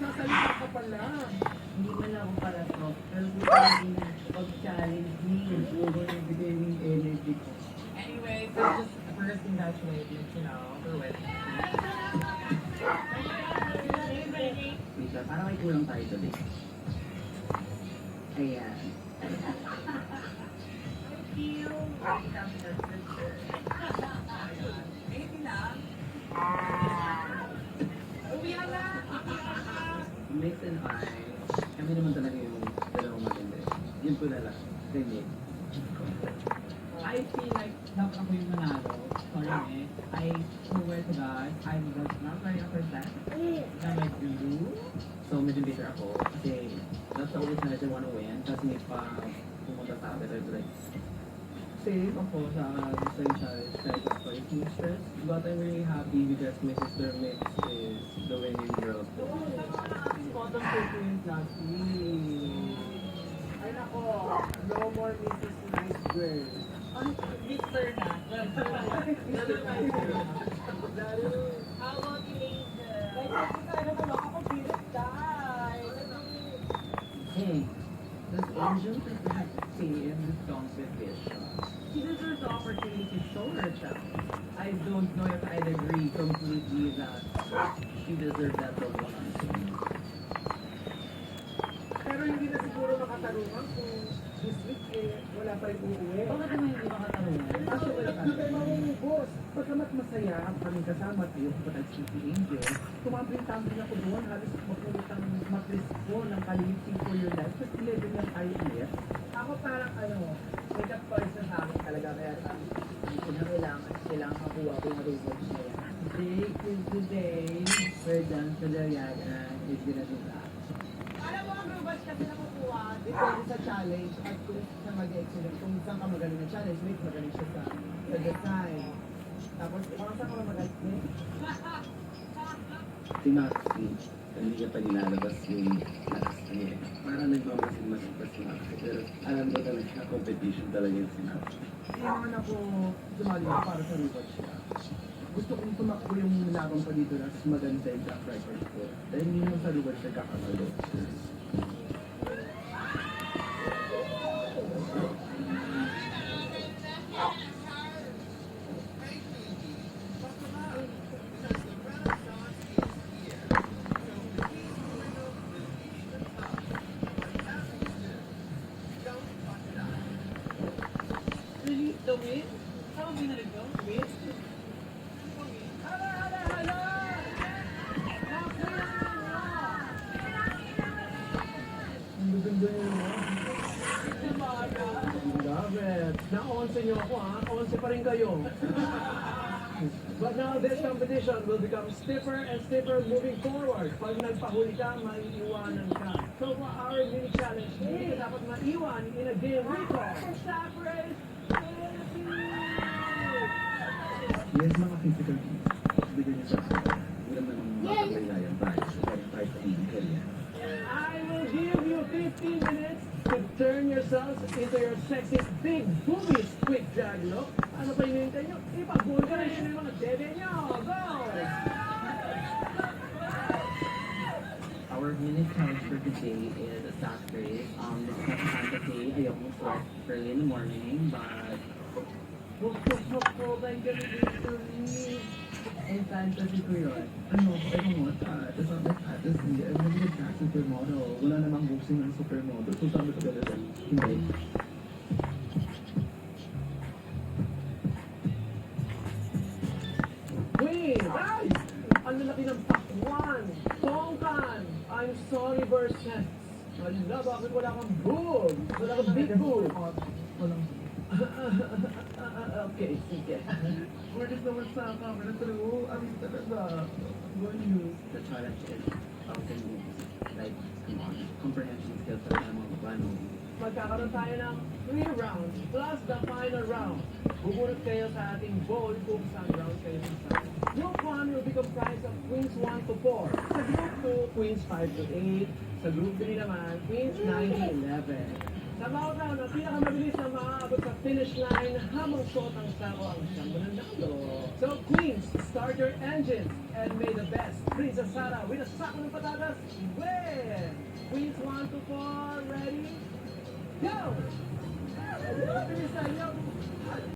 Nagsasalita ka pala. Hindi man ako para to. Pero gusto ko din pag-challenge me. Siguro nagbigay yung energy ko. Anyway, so just first congratulations, you know, for winning. Wait lang, parang may kulang tayo today. Ayan. Mix and I, kami naman talaga yung dalawang maganda. Yun ko na lang. Hindi. I feel like dapat ako yung manalo. Sorry, I swear to God, I was not ready for that. Na may guru. So, medyo bitter ako. Kasi, that's the only time I want to win. Kasi may pa pumunta sa akin. I was like, same ako sa same challenge. Kahit ako is too stressed. But I'm really happy because my sister Mix is the winning girl. Bottom two queens last week. Ay nako, no more Mrs. Nice Girl. Mr. na. How about you, Angel? Like, tayo naman ako, pilit tayo. Hey, does Angel deserve to stay in this competition? She deserves the opportunity to show herself. I don't know if I'd agree completely that she deserved that performance. Pero hindi na siguro makatarungan kung this week wala pa rin uuwi. Bakit naman hindi makatarungan? Kasi wala ka rin maubos. Pagkamat masaya ang kaming kasama at iyong kapatid si Angel, tumambling-tambling ako doon, halos mapulitang makrispo ng kalipsing for your life. Kasi 11 lang tayo ulit. Ako parang make up person sa akin talaga. Kaya hindi ko na kailangan makuha ko yung rewards na yan. Today is the day where Dan Federiana is gonna do that. Alam mo, ang rewards kasi nakukuha, depende sa challenge at kung sa mag-excellent. Kung saan ka magaling na challenge, may magaling siya sa design. Tapos, kung saan ka magaling, Si Maxi, hindi niya pa nilalabas yung lakas niya. Parang nagmamasin-masin pa si Maxi. Pero alam ko talaga na competition talaga yung si Maxi. hindi naman ako sumali para sa rewards siya. Gusto kong tumakbo yung laban ko dito na maganda yung track record ko. Dahil hindi naman sa rewards nagkakamalo. Really? The win? How we gonna go? Win? Ang gaganda niyo mo. Grabe. Na-onse niyo ako ha. Onse pa rin kayo. But now this competition will become stiffer and stiffer moving forward. Pag nagpahuli ka, maiiwanan ka. So for our mini challenge, hindi ka dapat maiwan in a game we call Stop Race Yes, mga physical needs. Bigyan niyo sa akin. Wala man makapaglayan tayo. Pero tayo sa inyong kanya. I will give you 15 minutes to turn yourselves into your sexy big boobies quick drag look. Ano pa hinihintay nyo? Ipag-vulgarize nyo yung mga dede nyo. Go! Our mini challenge for today is a sack race. This is not a fantasy. Ayoko start early in the morning, but Hop, I'm gonna do it. in fantasy ko yun. Ano mo, tapos sabi tapos hindi, I'm gonna get back supermodel. Wala namang boxing ng supermodel. So sabi ko talaga, hindi. Wait, guys! Ang lalaki ng pakwan! Tongkan! I'm sorry versus. Wala, bakit wala kang boob? Wala kang big boob. Walang Okay, sige. We're just naman sa camera through. I mean, talaga. Good news. The challenge is thousand moves. Like, come on. Comprehension skills sa mga paano. Magkakaroon tayo ng 3 rounds plus the final round. Bubunot kayo sa ating bowl kung saan round kayo sa Group 1 will be comprised of queens 1 to 4. Sa group 2, queens 5 to 8. Sa group 3 naman, queens 9 to 11. Sa bawat round, ang pinakamabilis na maaabot sa finish line habang suot ang sako ang siyang mananalo. So queens, start your engines and may the best Princess Sarah with a sako ng patatas. Win! Queens 1 to 4. Ready? Go! Bilisan niyo.